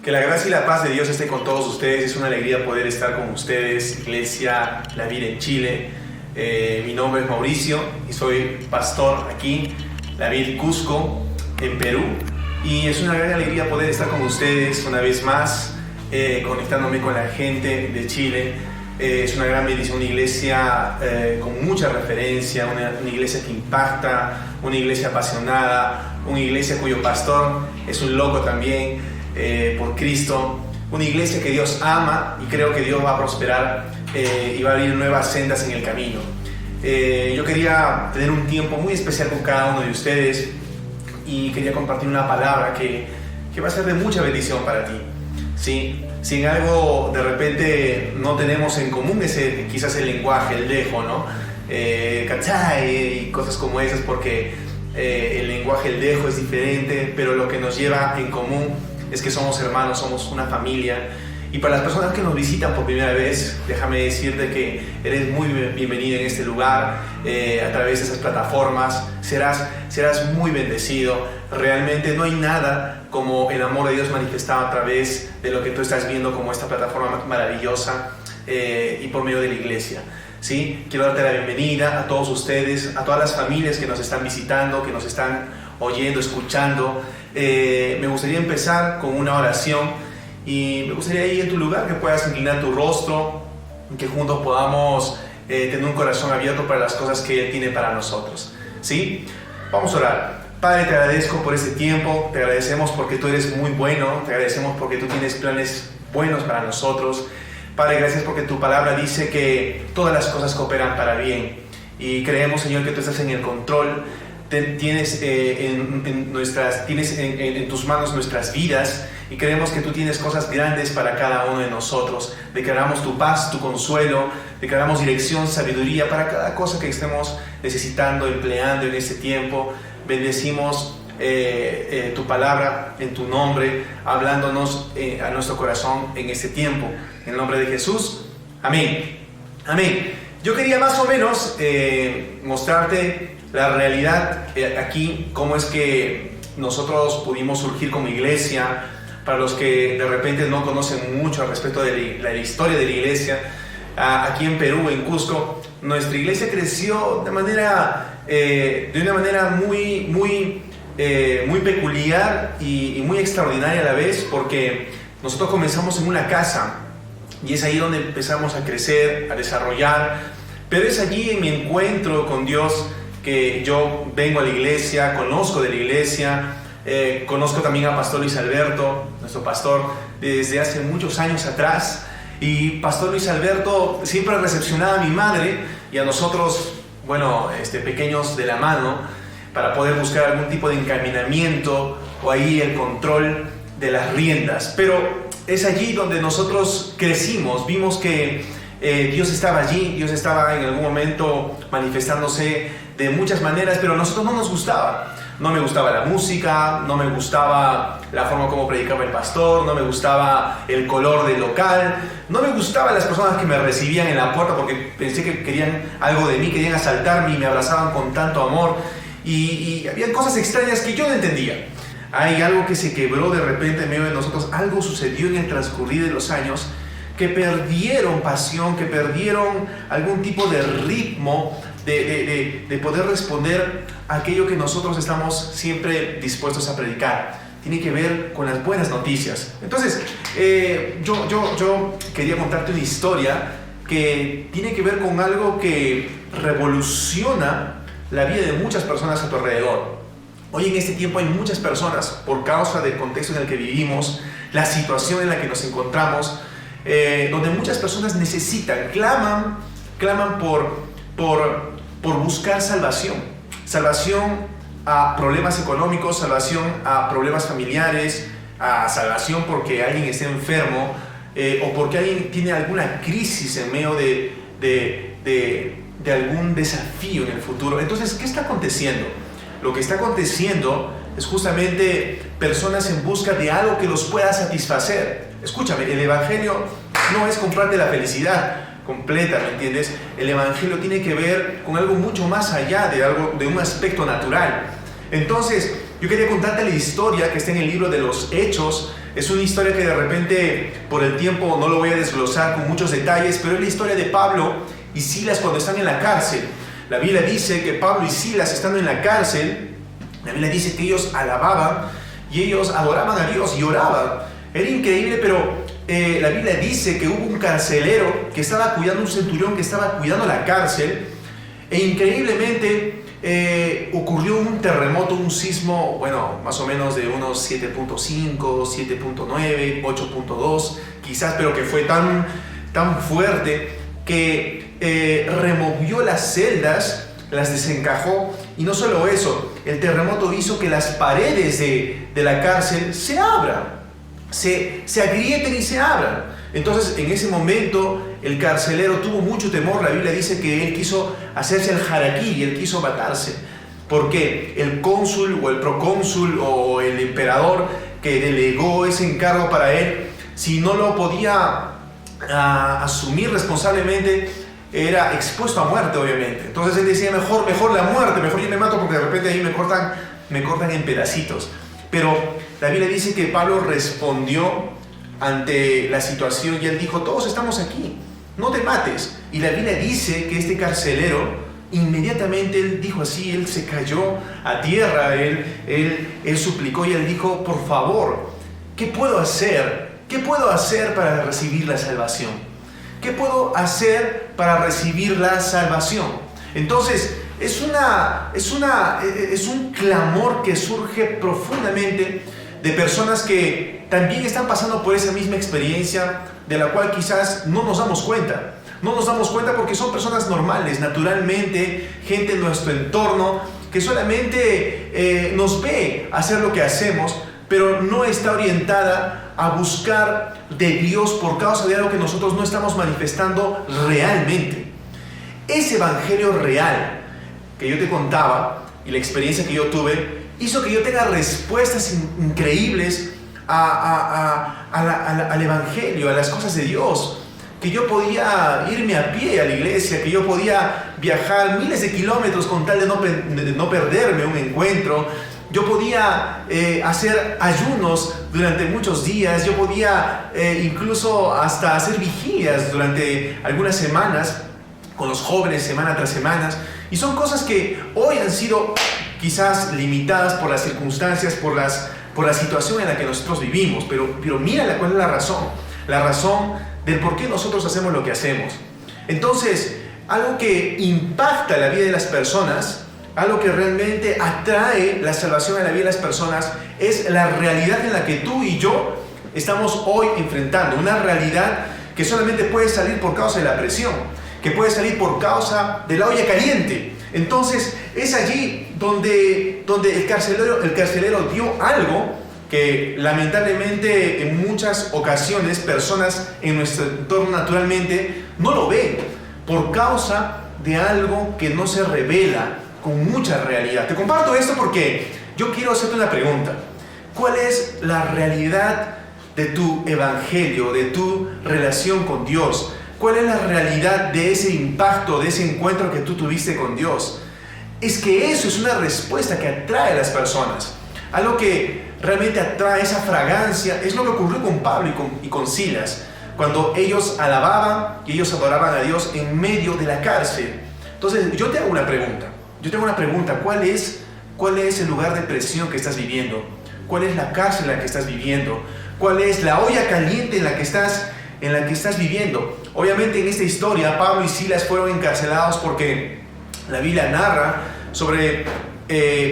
Que la gracia y la paz de Dios esté con todos ustedes. Es una alegría poder estar con ustedes, Iglesia La Vida en Chile. Mi nombre es Mauricio y soy pastor aquí, La Vida Cusco, en Perú. Y es una gran alegría poder estar con ustedes una vez más, conectándome con la gente de Chile. Es una gran bendición, una iglesia con mucha referencia, una iglesia que impacta, una iglesia apasionada, una iglesia cuyo pastor es un loco también por Cristo, una iglesia que Dios ama y creo que Dios va a prosperar y va a abrir nuevas sendas en el camino. Yo quería tener un tiempo muy especial con cada uno de ustedes y quería compartir una palabra que va a ser de mucha bendición para ti. ¿Sí? Si en algo de repente no tenemos en común, quizás el lenguaje, el dejo, ¿no? ¿Cachai? Y cosas como esas, porque el lenguaje, el dejo es diferente, pero lo que nos lleva en común es que somos hermanos, somos una familia. Y para las personas que nos visitan por primera vez, déjame decirte que eres muy bienvenido en este lugar, a través de esas plataformas, serás muy bendecido. Realmente no hay nada como el amor de Dios manifestado a través de lo que tú estás viendo como esta plataforma maravillosa y por medio de la iglesia. ¿Sí? Quiero darte la bienvenida a todos ustedes, a todas las familias que nos están visitando, que nos están oyendo, escuchando. Me gustaría empezar con una oración y me gustaría ahí en tu lugar que puedas inclinar tu rostro, que juntos podamos tener un corazón abierto para las cosas que Él tiene para nosotros. ¿Sí? Vamos a orar. Padre, te agradezco por este tiempo, te agradecemos porque tú eres muy bueno, te agradecemos porque tú tienes planes buenos para nosotros. Padre, gracias porque tu palabra dice que todas las cosas cooperan para bien y creemos, Señor, que tú estás en el control. Tienes en tus manos nuestras vidas y creemos que tú tienes cosas grandes para cada uno de nosotros. Declaramos tu paz, tu consuelo, declaramos dirección, sabiduría para cada cosa que estemos necesitando, empleando en este tiempo. Bendecimos tu palabra en tu nombre, hablándonos a nuestro corazón en este tiempo. En el nombre de Jesús, amén. Amén. Yo quería más o menos mostrarte la realidad aquí, cómo es que nosotros pudimos surgir como iglesia. Para los que de repente no conocen mucho al respecto de la historia de la iglesia, aquí en Perú, en Cusco, nuestra iglesia creció de una manera muy peculiar y muy extraordinaria a la vez, porque nosotros comenzamos en una casa y es ahí donde empezamos a crecer, a desarrollar, pero es allí en mi encuentro con Dios que yo vengo a la iglesia, conozco de la iglesia, conozco también a Pastor Luis Alberto, nuestro pastor, desde hace muchos años atrás. Y Pastor Luis Alberto siempre recepcionaba a mi madre y a nosotros, pequeños de la mano, para poder buscar algún tipo de encaminamiento o ahí el control de las riendas. Pero es allí donde nosotros crecimos, vimos que Dios estaba allí, Dios estaba en algún momento manifestándose de muchas maneras, pero a nosotros no nos gustaba. No me gustaba la música, no me gustaba la forma como predicaba el pastor, no me gustaba el color del local, no me gustaban las personas que me recibían en la puerta porque pensé que querían algo de mí, querían asaltarme y me abrazaban con tanto amor y había cosas extrañas que yo no entendía. Hay algo que se quebró de repente en medio de nosotros, algo sucedió en el transcurrir de los años que perdieron pasión, que perdieron algún tipo de ritmo de poder responder a aquello que nosotros estamos siempre dispuestos a predicar. Tiene que ver con las buenas noticias. Entonces, yo quería contarte una historia que tiene que ver con algo que revoluciona la vida de muchas personas a tu alrededor. Hoy en este tiempo hay muchas personas, por causa del contexto en el que vivimos, la situación en la que nos encontramos, donde muchas personas necesitan, claman por buscar salvación a problemas económicos, salvación a problemas familiares, a salvación porque alguien está enfermo o porque alguien tiene alguna crisis en medio de algún desafío en el futuro. Entonces, ¿qué está aconteciendo? Lo que está aconteciendo es justamente personas en busca de algo que los pueda satisfacer. Escúchame, el evangelio no es comprarte la felicidad completa, ¿me entiendes? El evangelio tiene que ver con algo mucho más allá de un aspecto natural. Entonces, Yo quería contarte la historia que está en el libro de los Hechos. Es una historia que de repente, por el tiempo, no lo voy a desglosar con muchos detalles, pero es la historia de Pablo y Silas cuando están en la cárcel. La Biblia dice que Pablo y Silas, estando en la cárcel, la Biblia dice que ellos alababan y ellos adoraban a Dios y oraban. Era increíble, pero la Biblia dice que hubo un carcelero que estaba cuidando, un centurión que estaba cuidando la cárcel, e increíblemente ocurrió un terremoto, un sismo, bueno, más o menos de unos 7.5, 7.9, 8.2 quizás, pero que fue tan fuerte que removió las celdas, las desencajó. Y no solo eso, el terremoto hizo que las paredes de la cárcel se abran, se agrieten y se abran. Entonces, en ese momento, el carcelero tuvo mucho temor. La Biblia dice que él quiso hacerse el harakiri, él quiso matarse, porque el cónsul o el procónsul o el emperador que delegó ese encargo para él, si no lo podía asumir responsablemente, era expuesto a muerte, obviamente. Entonces él decía, mejor la muerte, mejor yo me mato, porque de repente ahí me cortan en pedacitos. Pero la Biblia dice que Pablo respondió ante la situación y él dijo, todos estamos aquí, no te mates. Y la Biblia dice que este carcelero, inmediatamente él dijo así, él se cayó a tierra, él suplicó y él dijo, por favor, ¿qué puedo hacer? ¿Qué puedo hacer para recibir la salvación? ¿Qué puedo hacer para recibir la salvación? Entonces, es un clamor que surge profundamente de personas que también están pasando por esa misma experiencia, de la cual quizás no nos damos cuenta. No nos damos cuenta porque son personas normales, naturalmente, gente en nuestro entorno que solamente nos ve hacer lo que hacemos, pero no está orientada a buscar de Dios por causa de algo que nosotros no estamos manifestando realmente. Ese evangelio real que yo te contaba y la experiencia que yo tuve hizo que yo tenga respuestas increíbles al evangelio, a las cosas de Dios. Que yo podía irme a pie a la iglesia, que yo podía viajar miles de kilómetros con tal de no perderme un encuentro. Yo podía hacer ayunos durante muchos días, yo podía incluso hasta hacer vigilias durante algunas semanas con los jóvenes, semana tras semana. Y son cosas que hoy han sido quizás limitadas por las circunstancias, por la situación en la que nosotros vivimos. Pero mira cuál es la razón del por qué nosotros hacemos lo que hacemos. Entonces, algo que impacta la vida de las personas, algo que realmente atrae la salvación a la vida de las personas, es la realidad en la que tú y yo estamos hoy enfrentando. Una realidad que solamente puede salir por causa de la presión, que puede salir por causa de la olla caliente. Entonces, es allí donde el carcelero dio algo que lamentablemente en muchas ocasiones personas en nuestro entorno naturalmente no lo ven, por causa de algo que no se revela con mucha realidad. Te comparto esto porque yo quiero hacerte una pregunta. ¿Cuál es la realidad de tu evangelio, de tu relación con Dios? ¿Cuál es la realidad de ese impacto, de ese encuentro que tú tuviste con Dios? Es que eso es una respuesta que atrae a las personas. Algo que realmente atrae esa fragancia es lo que ocurrió con Pablo y con Silas, cuando ellos alababan y ellos adoraban a Dios en medio de la cárcel. Entonces, yo te hago una pregunta. ¿Cuál es el lugar de presión que estás viviendo? ¿Cuál es la cárcel en la que estás viviendo? ¿Cuál es la olla caliente en la que estás viviendo? Obviamente en esta historia Pablo y Silas fueron encarcelados porque la Biblia narra sobre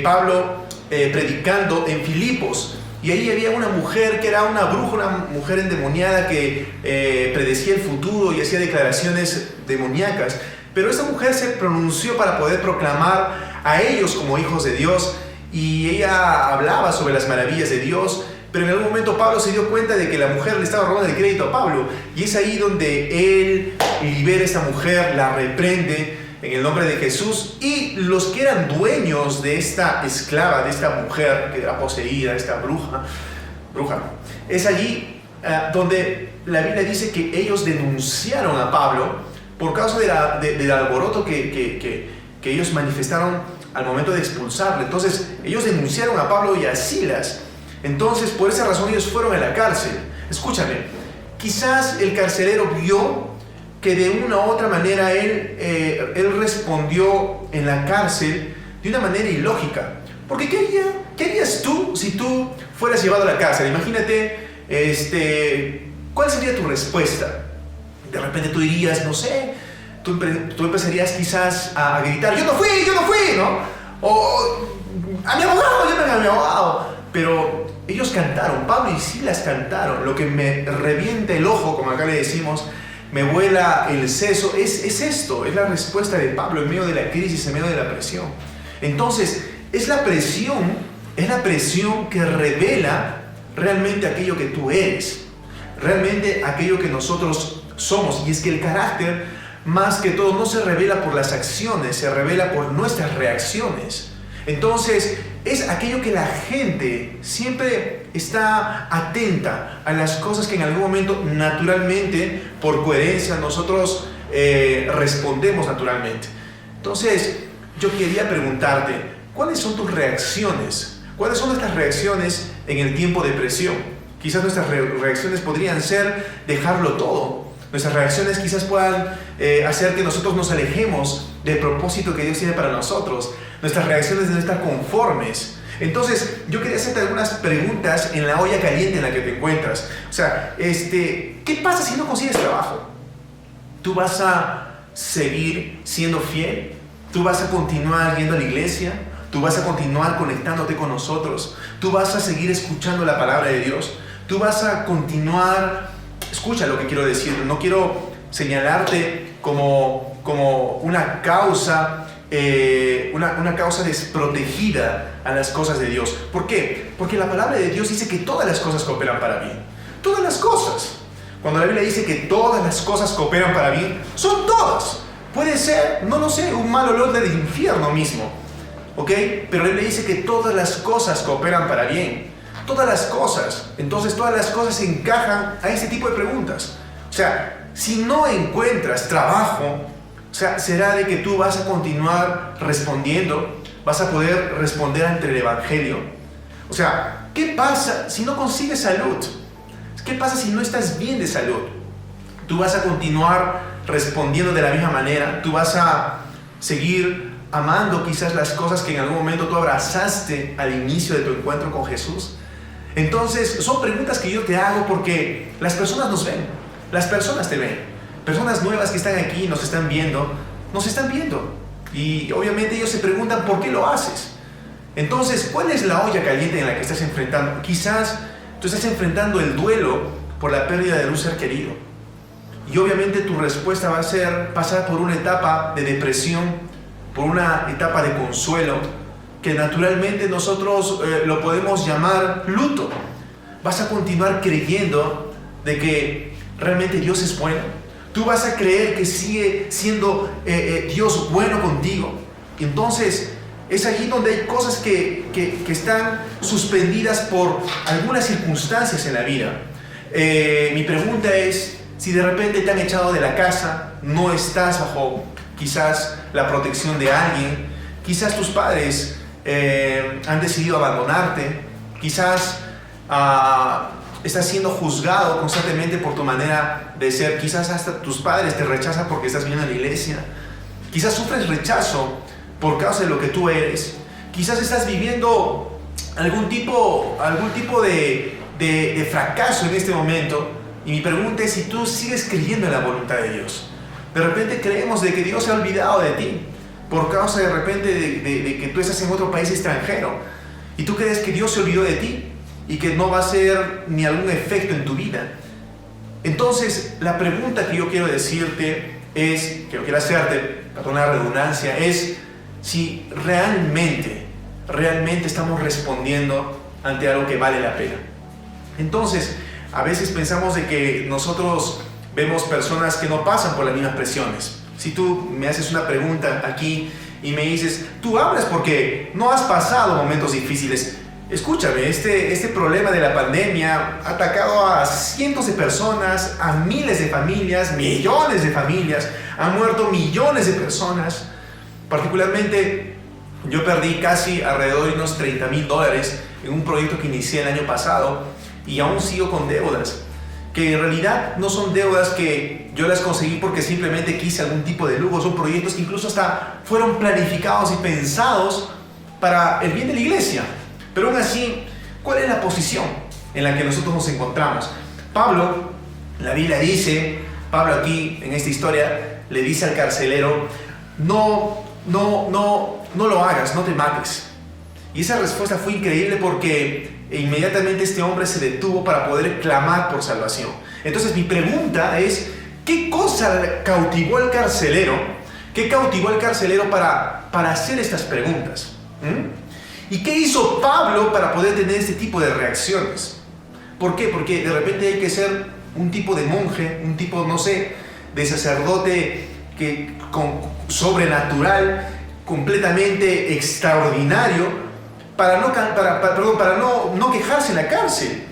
Pablo predicando en Filipos, y ahí había una mujer que era una bruja, una mujer endemoniada que predecía el futuro y hacía declaraciones demoníacas. Pero esta mujer se pronunció para poder proclamar a ellos como hijos de Dios, y ella hablaba sobre las maravillas de Dios. Pero en algún momento Pablo se dio cuenta de que la mujer le estaba robando el crédito a Pablo, y es ahí donde él libera a esta mujer, la reprende en el nombre de Jesús, y los que eran dueños de esta esclava, de esta mujer que era poseída, esta bruja, es allí donde la Biblia dice que ellos denunciaron a Pablo por causa del alboroto que ellos manifestaron al momento de expulsarle. Entonces ellos denunciaron a Pablo y a Silas. Entonces por esa razón ellos fueron a la cárcel. Escúchame, quizás el carcelero vio que de una u otra manera él respondió en la cárcel de una manera ilógica. Porque ¿qué harías tú si tú fueras llevado a la cárcel? Imagínate, ¿cuál sería tu respuesta? De repente tú dirías, no sé, tú empezarías quizás a gritar, yo no fui, ¿no? O a mi abogado, llámame a mi abogado. Pero ellos cantaron, Pablo y Silas cantaron. Lo que me revienta el ojo, como acá le decimos, me vuela el seso, es esto, es la respuesta de Pablo en medio de la crisis, en medio de la presión. Entonces, es la presión que revela realmente aquello que tú eres, realmente aquello que nosotros somos. Y es que el carácter, más que todo, no se revela por las acciones, se revela por nuestras reacciones. Entonces, es aquello que la gente siempre está atenta a las cosas que en algún momento, naturalmente, por coherencia, nosotros respondemos naturalmente. Entonces, yo quería preguntarte, ¿cuáles son tus reacciones? ¿Cuáles son nuestras reacciones en el tiempo de presión? Quizás nuestras reacciones podrían ser dejarlo todo. Nuestras reacciones quizás puedan hacer que nosotros nos alejemos del propósito que Dios tiene para nosotros. Nuestras reacciones deben estar conformes. Entonces, yo quería hacerte algunas preguntas en la olla caliente en la que te encuentras. O sea, ¿qué pasa si no consigues trabajo? ¿Tú vas a seguir siendo fiel? ¿Tú vas a continuar yendo a la iglesia? ¿Tú vas a continuar conectándote con nosotros? ¿Tú vas a seguir escuchando la palabra de Dios? ¿Tú vas a continuar? Escucha lo que quiero decir. No quiero señalarte como una causa desprotegida a las cosas de Dios. ¿Por qué? Porque la palabra de Dios dice que todas las cosas cooperan para bien. Todas las cosas. Cuando la Biblia dice que todas las cosas cooperan para bien, son todas. Puede ser, no lo sé, un mal olor del infierno mismo, ¿ok? Pero la Biblia dice que todas las cosas cooperan para bien. Todas las cosas. Entonces todas las cosas encajan a ese tipo de preguntas. O sea, si no encuentras trabajo, o sea, será de que tú vas a continuar respondiendo, vas a poder responder ante el Evangelio. O sea, ¿qué pasa si no consigues salud? ¿Qué pasa si no estás bien de salud? Tú vas a continuar respondiendo de la misma manera, tú vas a seguir amando quizás las cosas que en algún momento tú abrazaste al inicio de tu encuentro con Jesús. Entonces, son preguntas que yo te hago porque las personas nos ven, las personas te ven. Personas nuevas que están aquí, nos están viendo. Y obviamente ellos se preguntan, ¿por qué lo haces? Entonces, ¿cuál es la olla caliente en la que estás enfrentando? Quizás tú estás enfrentando el duelo por la pérdida de un ser querido. Y obviamente tu respuesta va a ser pasar por una etapa de depresión, por una etapa de consuelo, que naturalmente nosotros lo podemos llamar luto. Vas a continuar creyendo de que realmente Dios es bueno. Tú vas a creer que sigue siendo Dios bueno contigo. Entonces, es allí donde hay cosas que están suspendidas por algunas circunstancias en la vida. Mi pregunta es, si de repente te han echado de la casa, no estás bajo quizás la protección de alguien, quizás tus padres han decidido abandonarte, quizás estás siendo juzgado constantemente por tu manera de ser, quizás hasta tus padres te rechazan porque estás viniendo a la iglesia, quizás sufres rechazo por causa de lo que tú eres, quizás estás viviendo algún tipo de fracaso en este momento. Y mi pregunta es si tú sigues creyendo en la voluntad de Dios. De repente creemos de que Dios se ha olvidado de ti por causa de repente de que tú estás en otro país extranjero y tú crees que Dios se olvidó de ti y que no va a hacer ni algún efecto en tu vida. Entonces, la pregunta que yo quiero decirte es, que yo quiero hacerte, perdón la redundancia, es si realmente estamos respondiendo ante algo que vale la pena. Entonces, a veces pensamos de que nosotros vemos personas que no pasan por las mismas presiones. Si tú me haces una pregunta aquí y me dices, tú hablas porque no has pasado momentos difíciles. Escúchame, este problema de la pandemia ha atacado a cientos de personas, a miles de familias, millones de familias, han muerto millones de personas. Particularmente Yo perdí casi alrededor de unos $30,000 en un proyecto que inicié el año pasado y aún sigo con deudas, que en realidad no son deudas que yo las conseguí porque simplemente quise algún tipo de lujo, son proyectos que incluso hasta fueron planificados y pensados para el bien de la iglesia. Pero aún así, ¿cuál es la posición en la que nosotros nos encontramos? Pablo, la Biblia dice, Pablo aquí en esta historia le dice al carcelero, no lo hagas, no te mates. Y esa respuesta fue increíble porque inmediatamente este hombre se detuvo para poder clamar por salvación. Entonces mi pregunta es, ¿qué cosa cautivó al carcelero? ¿Qué cautivó al carcelero para hacer estas preguntas? ¿Y qué hizo Pablo para poder tener este tipo de reacciones? ¿Por qué? Porque de repente hay que ser un tipo de monje, un tipo, no sé, de sacerdote sobrenatural, completamente extraordinario, para no quejarse en la cárcel.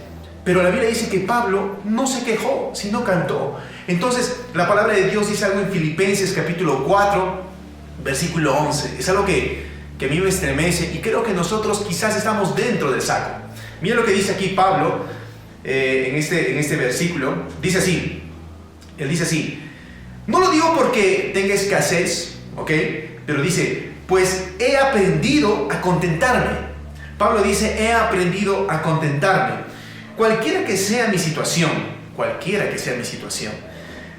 Pero la Biblia dice que Pablo no se quejó, sino cantó. Entonces la palabra de Dios dice algo en Filipenses capítulo 4, versículo 11. Es algo que a mí me estremece y creo que nosotros quizás estamos dentro del saco. Mira lo que dice aquí Pablo en este versículo. Dice así, él dice así, no lo digo porque tenga escasez, ¿ok? Pero dice, pues he aprendido a contentarme. Pablo dice, he aprendido a contentarme. Cualquiera que sea mi situación,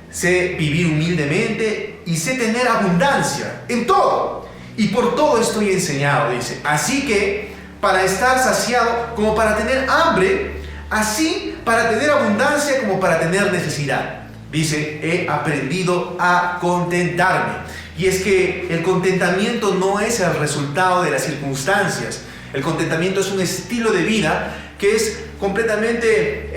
sé vivir humildemente y sé tener abundancia en todo. Y por todo estoy enseñado, dice. Así que para estar saciado como para tener hambre, así para tener abundancia como para tener necesidad. Dice, he aprendido a contentarme. Y es que el contentamiento no es el resultado de las circunstancias. El contentamiento es un estilo de vida que es completamente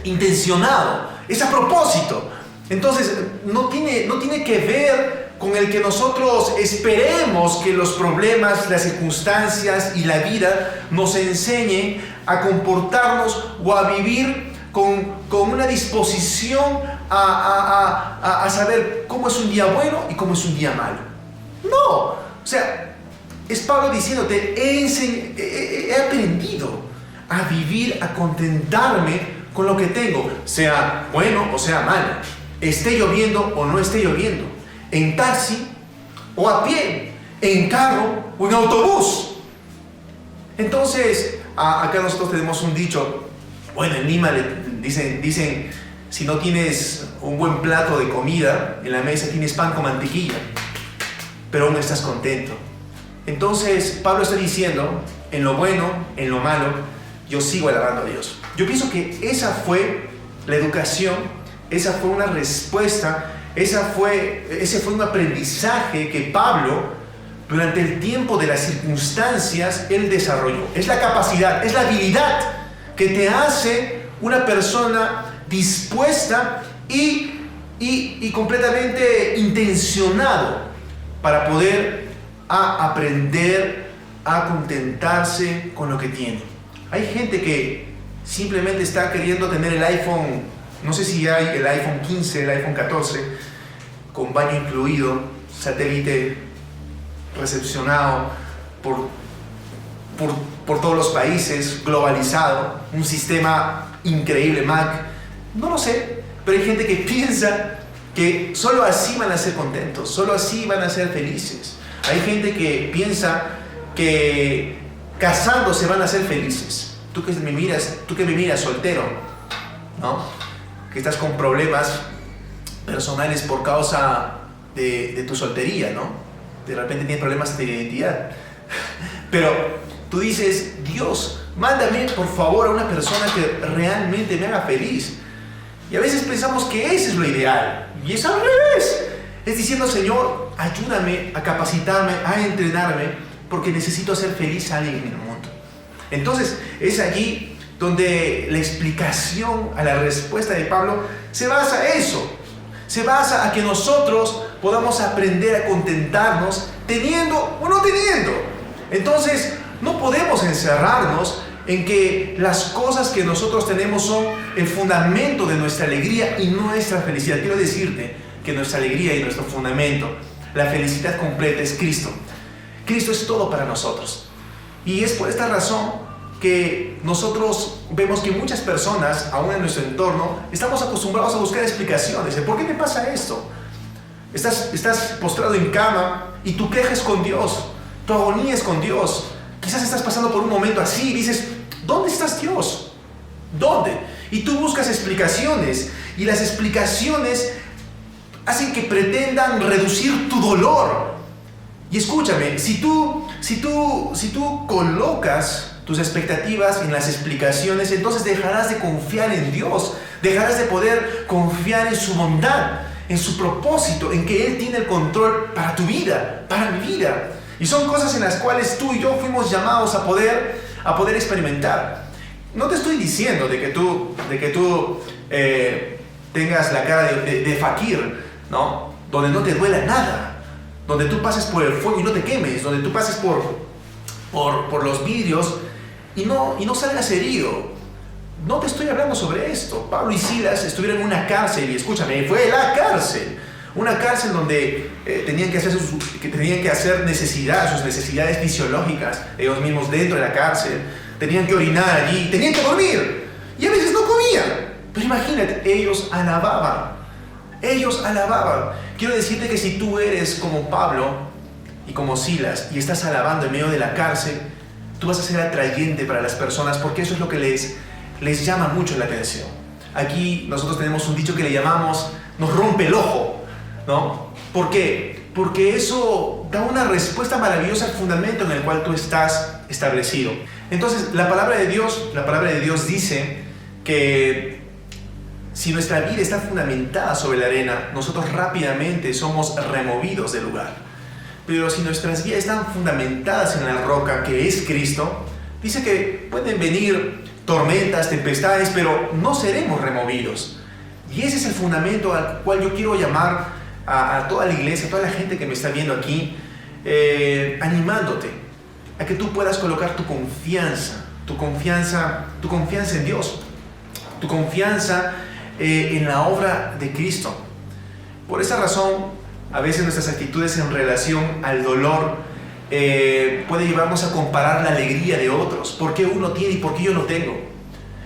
intencionado, es a propósito. Entonces no tiene que ver con el que nosotros esperemos que los problemas, las circunstancias y la vida nos enseñen a comportarnos o a vivir con una disposición a saber cómo es un día bueno y cómo es un día malo. No, o sea, es Pablo diciéndote, he aprendido a vivir, a contentarme con lo que tengo, sea bueno o sea malo, esté lloviendo o no esté lloviendo, en taxi o a pie, en carro o en autobús. Entonces, acá nosotros tenemos un dicho, bueno, en Lima dicen, si no tienes un buen plato de comida en la mesa, tienes pan con mantequilla, pero aún estás contento. Entonces Pablo está diciendo, en lo bueno, en lo malo, yo sigo alabando a Dios. Yo pienso que esa fue la educación, esa fue una respuesta, ese fue un aprendizaje que Pablo, durante el tiempo de las circunstancias, él desarrolló. Es la capacidad, es la habilidad que te hace una persona dispuesta y completamente intencionado para poder aprender a contentarse con lo que tiene. Hay gente que simplemente está queriendo tener el iPhone, no sé si hay el iPhone 15, el iPhone 14, con baño incluido, satélite recepcionado por todos los países, globalizado, un sistema increíble, Mac, no lo sé, pero hay gente que piensa que solo así van a ser contentos, solo así van a ser felices. Hay gente que piensa que casándose van a ser felices. Tú que me miras soltero, ¿no? Que estás con problemas personales por causa de tu soltería, ¿no? De repente tienes problemas de identidad. Pero tú dices, Dios, mándame por favor a una persona que realmente me haga feliz. Y a veces pensamos que ese es lo ideal. Y es al revés. Es diciendo, Señor, ayúdame a capacitarme, a entrenarme, porque necesito hacer feliz a alguien en el mundo. Entonces, es allí donde la explicación a la respuesta de Pablo se basa a eso. Se basa a que nosotros podamos aprender a contentarnos teniendo o no teniendo. Entonces, no podemos encerrarnos en que las cosas que nosotros tenemos son el fundamento de nuestra alegría y nuestra felicidad. Quiero decirte que nuestra alegría y nuestro fundamento, la felicidad completa es Cristo. Cristo es todo para nosotros. Y es por esta razón que nosotros vemos que muchas personas, aún en nuestro entorno, estamos acostumbrados a buscar explicaciones. ¿Por qué me pasa esto? Estás postrado en cama y tu queja es con Dios, tu agonía es con Dios. Quizás estás pasando por un momento así y dices, ¿dónde estás, Dios? ¿Dónde? Y tú buscas explicaciones, y las explicaciones hacen que pretendan reducir tu dolor. Y escúchame, si tú colocas tus expectativas en las explicaciones, entonces dejarás de confiar en Dios, dejarás de poder confiar en su bondad, en su propósito, en que Él tiene el control para tu vida, para mi vida. Y son cosas en las cuales tú y yo fuimos llamados a poder experimentar. No te estoy diciendo de que tú tengas la cara de fakir, ¿no? Donde no te duela nada, donde tú pases por el fuego y no te quemes, donde tú pases por los vidrios y no salgas herido. No te estoy hablando sobre esto. Pablo y Silas estuvieron en una cárcel, y escúchame, fue la cárcel. Una cárcel donde tenían que hacer sus necesidades fisiológicas, ellos mismos dentro de la cárcel. Tenían que orinar allí, tenían que dormir. Y a veces no comían. Pero imagínate, ellos alababan. Quiero decirte que si tú eres como Pablo y como Silas y estás alabando en medio de la cárcel, tú vas a ser atrayente para las personas, porque eso es lo que les llama mucho la atención. Aquí nosotros tenemos un dicho que le llamamos, nos rompe el ojo, ¿no? ¿Por qué? Porque eso da una respuesta maravillosa al fundamento en el cual tú estás establecido. Entonces, la palabra de Dios dice que si nuestra vida está fundamentada sobre la arena, nosotros rápidamente somos removidos del lugar. Pero si nuestras vidas están fundamentadas en la roca, que es Cristo, dice que pueden venir tormentas, tempestades, pero no seremos removidos. Y ese es el fundamento al cual yo quiero llamar a toda la iglesia, a toda la gente que me está viendo aquí, animándote a que tú puedas colocar tu confianza en Dios, tu confianza en la obra de Cristo. Por esa razón, a veces nuestras actitudes en relación al dolor puede llevarnos a comparar la alegría de otros. ¿Por qué uno tiene y por qué yo no tengo?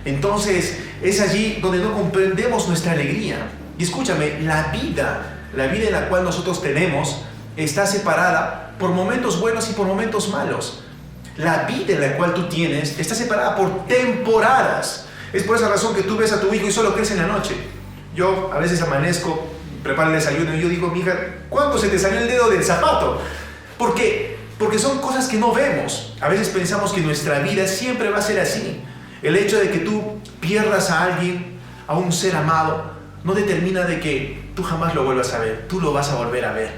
Entonces es allí donde no comprendemos nuestra alegría. Y escúchame, la vida en la cual nosotros tenemos está separada por momentos buenos y por momentos malos. La vida en la cual tú tienes está separada por temporadas. Es por esa razón que tú ves a tu hijo y solo crece en la noche. Yo a veces amanezco, preparo el desayuno y yo digo, mija, ¿cuándo se te salió el dedo del zapato? ¿Por qué? Porque son cosas que no vemos. A veces pensamos que nuestra vida siempre va a ser así. El hecho de que tú pierdas a alguien, a un ser amado, no determina de que tú jamás lo vuelvas a ver. Tú lo vas a volver a ver.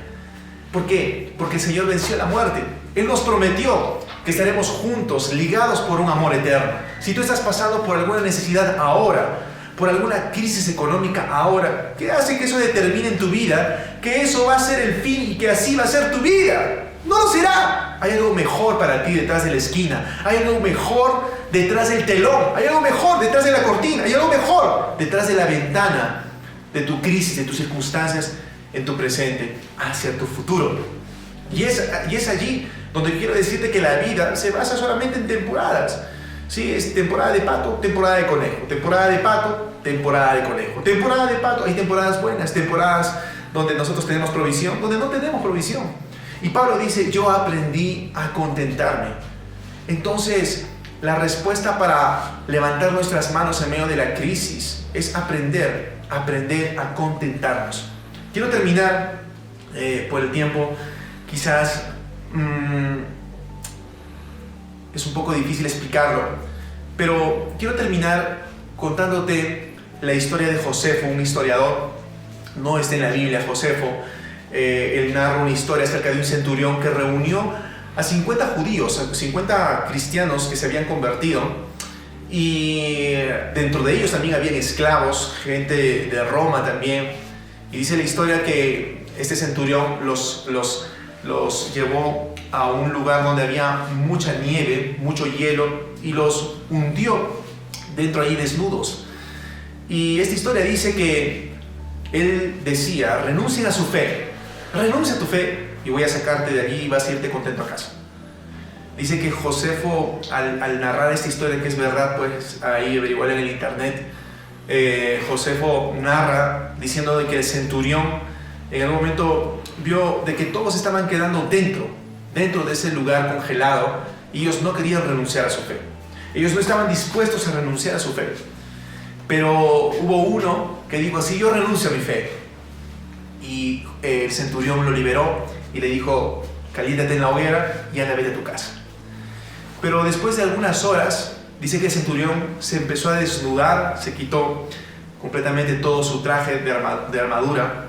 ¿Por qué? Porque el Señor venció la muerte. Él nos prometió que estaremos juntos, ligados por un amor eterno. Si tú estás pasando por alguna necesidad ahora, por alguna crisis económica ahora, ¿qué hace que eso determine en tu vida que eso va a ser el fin y que así va a ser tu vida? No lo será. Hay algo mejor para ti detrás de la esquina. Hay algo mejor detrás del telón. Hay algo mejor detrás de la cortina. Hay algo mejor detrás de la ventana de tu crisis, de tus circunstancias en tu presente, hacia tu futuro. Y es allí donde quiero decirte que la vida se basa solamente en temporadas. Sí, es temporada de pato, temporada de conejo. Temporada de pato, temporada de conejo. Temporada de pato, hay temporadas buenas, temporadas donde nosotros tenemos provisión, donde no tenemos provisión. Y Pablo dice, yo aprendí a contentarme. Entonces, la respuesta para levantar nuestras manos en medio de la crisis es aprender a contentarnos. Quiero terminar por el tiempo, quizás es un poco difícil explicarlo, pero quiero terminar contándote la historia de Josefo, un historiador. No está en la Biblia Josefo. Él narra una historia acerca de un centurión que reunió a 50 judíos, a 50 cristianos que se habían convertido, y dentro de ellos también habían esclavos, gente de Roma también. Y dice la historia que este centurión los llevó a un lugar donde había mucha nieve, mucho hielo, y los hundió dentro allí desnudos. Y esta historia dice que él decía, renuncien a su fe, renuncia a tu fe, y voy a sacarte de allí y vas a irte contento a casa. Dice que Josefo, al narrar esta historia, que es verdad, pues ahí averiguar en el internet, Josefo narra diciendo de que el centurión en algún momento vio de que todos estaban quedando dentro de ese lugar congelado, y ellos no querían renunciar a su fe. Ellos no estaban dispuestos a renunciar a su fe. Pero hubo uno que dijo así: yo renuncio a mi fe. Y el centurión lo liberó y le dijo: caliéntate en la hoguera y anda, vete a tu casa. Pero después de algunas horas, dice que el centurión se empezó a desnudar, se quitó completamente todo su traje de armadura,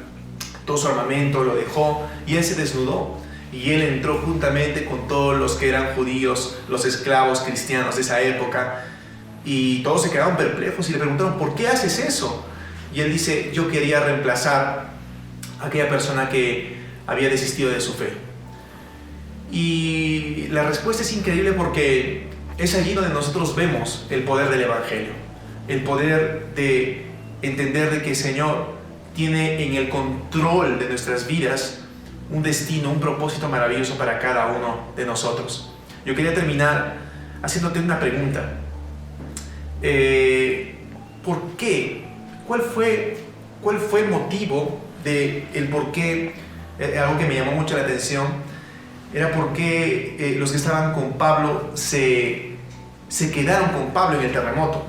todo su armamento, lo dejó, y él se desnudó. Y él entró juntamente con todos los que eran judíos, los esclavos cristianos de esa época, y todos se quedaron perplejos y le preguntaron: ¿por qué haces eso? Y él dice: yo quería reemplazar a aquella persona que había desistido de su fe. Y la respuesta es increíble, porque es allí donde nosotros vemos el poder del Evangelio, el poder de entender de que el Señor tiene en el control de nuestras vidas un destino, un propósito maravilloso para cada uno de nosotros. Yo quería terminar haciéndote una pregunta. ¿Por qué? ¿Cuál fue el motivo del por qué? Algo que me llamó mucho la atención era por qué los que estaban con Pablo se quedaron con Pablo en el terremoto.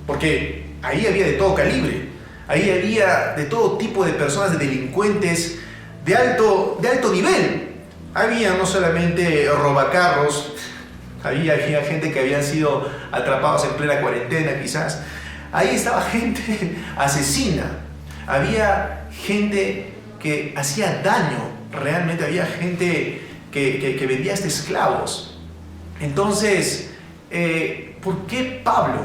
Porque ahí había de todo calibre, ahí había de todo tipo de personas, de delincuentes de alto nivel. Había no solamente robacarros, había gente que habían sido atrapados en plena cuarentena quizás. Ahí estaba gente asesina, había gente que hacía daño, realmente había gente que vendía hasta esclavos. Entonces, ¿por qué Pablo?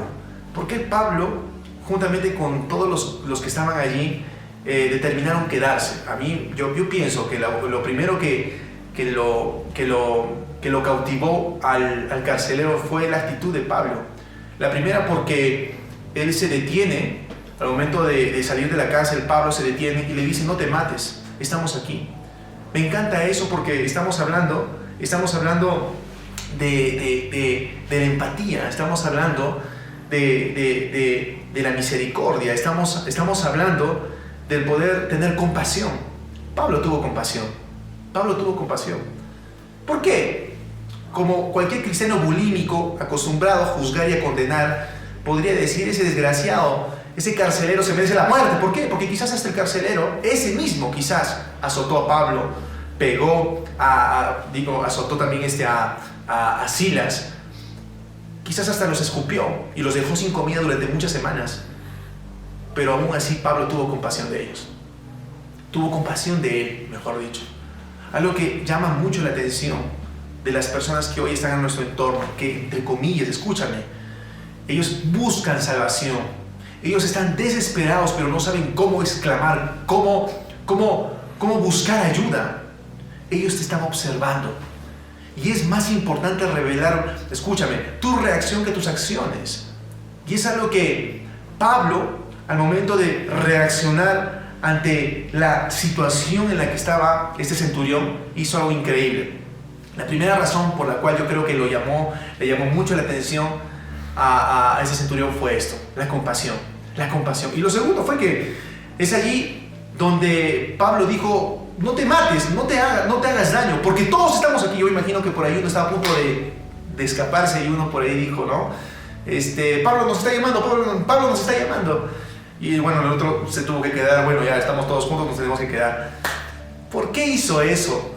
¿Por qué Pablo, juntamente con todos los que estaban allí, determinaron quedarse? A mí, yo pienso que lo primero que lo cautivó al carcelero fue la actitud de Pablo. La primera, porque él se detiene al momento de salir de la cárcel. Pablo se detiene y le dice: no te mates, estamos aquí. Me encanta eso, porque estamos hablando de la empatía, estamos hablando de la misericordia, estamos hablando del poder tener compasión. Pablo tuvo compasión. ¿Por qué? Como cualquier cristiano bulímico, acostumbrado a juzgar y a condenar, podría decir: ese desgraciado, ese carcelero se merece la muerte. ¿Por qué? Porque quizás hasta el carcelero, ese mismo, quizás azotó a Pablo, pegó azotó también a Silas, quizás hasta los escupió y los dejó sin comida durante muchas semanas. Pero aún así Pablo tuvo compasión de ellos, tuvo compasión de él, mejor dicho. Algo que llama mucho la atención de las personas que hoy están en nuestro entorno, que, entre comillas, escúchame, ellos buscan salvación, ellos están desesperados, pero no saben cómo exclamar, cómo buscar ayuda. Ellos te están observando, y es más importante revelar, escúchame, tu reacción que tus acciones. Y es algo que Pablo, al momento de reaccionar ante la situación en la que estaba este centurión, hizo algo increíble. La primera razón por la cual yo creo que le llamó mucho la atención a ese centurión fue esto: la compasión. Y lo segundo fue que es allí donde Pablo dijo: no te mates, no te hagas daño, porque todos estamos aquí. Yo imagino que por ahí uno estaba a punto de escaparse, y uno por ahí dijo: no, Pablo nos está llamando, Pablo nos está llamando. Y bueno, el otro se tuvo que quedar. Bueno, ya estamos todos juntos, nos tenemos que quedar. ¿Por qué hizo eso?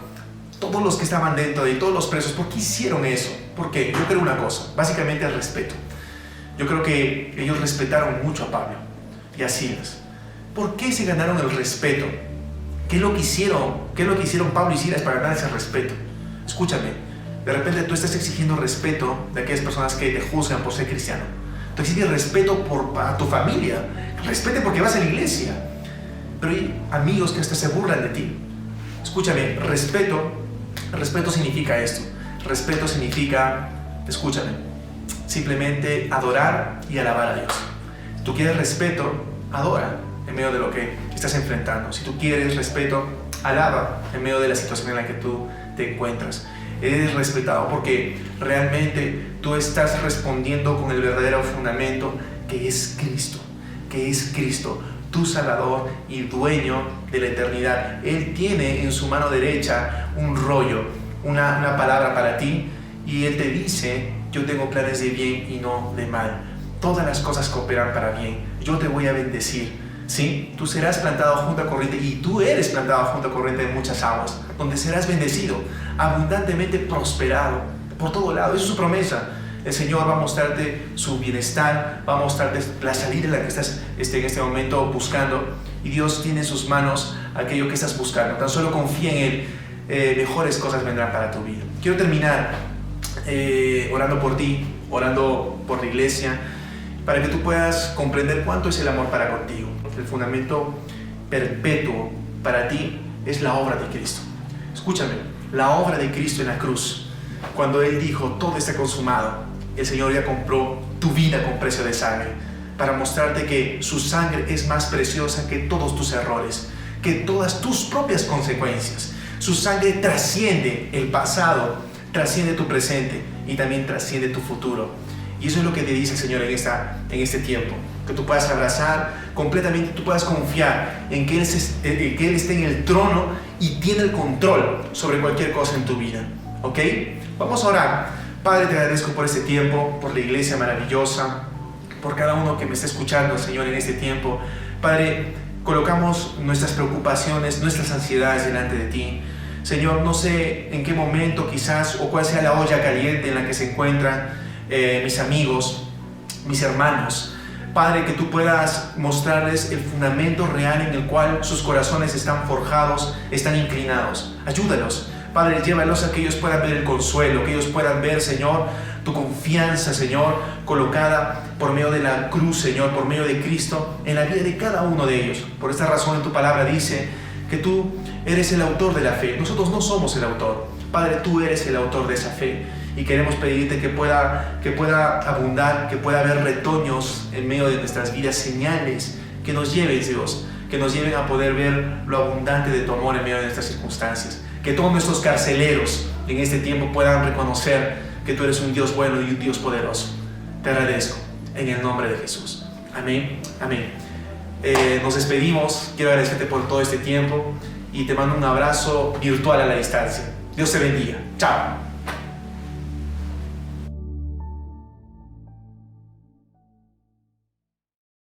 Todos los que estaban dentro y todos los presos, ¿por qué hicieron eso? Porque yo creo una cosa, básicamente el respeto. Yo creo que ellos respetaron mucho a Pablo y a Silas. ¿Por qué se ganaron el respeto? ¿Qué es lo que hicieron Pablo y Silas para ganar ese respeto? Escúchame, de repente tú estás exigiendo respeto de aquellas personas que te juzgan por ser cristiano. Tú exiges respeto para tu familia, respete porque vas a la iglesia. Pero hay amigos que hasta se burlan de ti. Escúchame, respeto significa esto. Respeto significa, escúchame, simplemente adorar y alabar a Dios. Si tú quieres respeto, adora en medio de lo que estás enfrentando. Si tú quieres respeto, alaba en medio de la situación en la que tú te encuentras. Eres respetado porque realmente tú estás respondiendo con el verdadero fundamento que es Cristo, tu Salvador y dueño de la eternidad. Él tiene en su mano derecha un rollo, una palabra para ti, y Él te dice: yo tengo planes de bien y no de mal. Todas las cosas cooperan para bien. Yo te voy a bendecir. ¿Sí? Tú serás plantado junto a corriente, y tú eres plantado junto a corriente de muchas aguas, donde serás bendecido, abundantemente prosperado por todo lado. Esa es su promesa. El Señor va a mostrarte su bienestar, va a mostrarte la salida en la que estás en este momento buscando, y Dios tiene en sus manos aquello que estás buscando. Tan solo confía en Él. Mejores cosas vendrán para tu vida. Quiero terminar orando por ti, orando por la iglesia, para que tú puedas comprender cuánto es el amor para contigo. El fundamento perpetuo para ti es la obra de Cristo. Escúchame, la obra de Cristo en la cruz. Cuando Él dijo: todo está consumado, el Señor ya compró tu vida con precio de sangre, para mostrarte que su sangre es más preciosa que todos tus errores, que todas tus propias consecuencias. Su sangre trasciende el pasado, trasciende tu presente y también trasciende tu futuro. Y eso es lo que te dice el Señor en este tiempo, que tú puedas abrazar completamente, tú puedas confiar en que Él esté en el trono y tiene el control sobre cualquier cosa en tu vida. ¿Ok? Vamos a orar. Padre, te agradezco por este tiempo, por la iglesia maravillosa, por cada uno que me está escuchando, Señor, en este tiempo. Padre, colocamos nuestras preocupaciones, nuestras ansiedades delante de ti. Señor, no sé en qué momento quizás, o cuál sea la olla caliente en la que se encuentran mis amigos, mis hermanos. Padre, que tú puedas mostrarles el fundamento real en el cual sus corazones están forjados, están inclinados. Ayúdalos, Padre, llévalos a que ellos puedan ver el consuelo, que ellos puedan ver, Señor, tu confianza, Señor, colocada por medio de la cruz, Señor, por medio de Cristo, en la vida de cada uno de ellos. Por esta razón en tu palabra dice que tú eres el autor de la fe. Nosotros no somos el autor. Padre, tú eres el autor de esa fe. Y queremos pedirte que pueda abundar, que pueda haber retoños en medio de nuestras vidas, señales que nos lleven, Dios, que nos lleven a poder ver lo abundante de tu amor en medio de nuestras circunstancias. Que todos nuestros carceleros en este tiempo puedan reconocer que tú eres un Dios bueno y un Dios poderoso. Te agradezco en el nombre de Jesús. Amén, amén. Nos despedimos. Quiero agradecerte por todo este tiempo y te mando un abrazo virtual a la distancia. Dios te bendiga. Chao.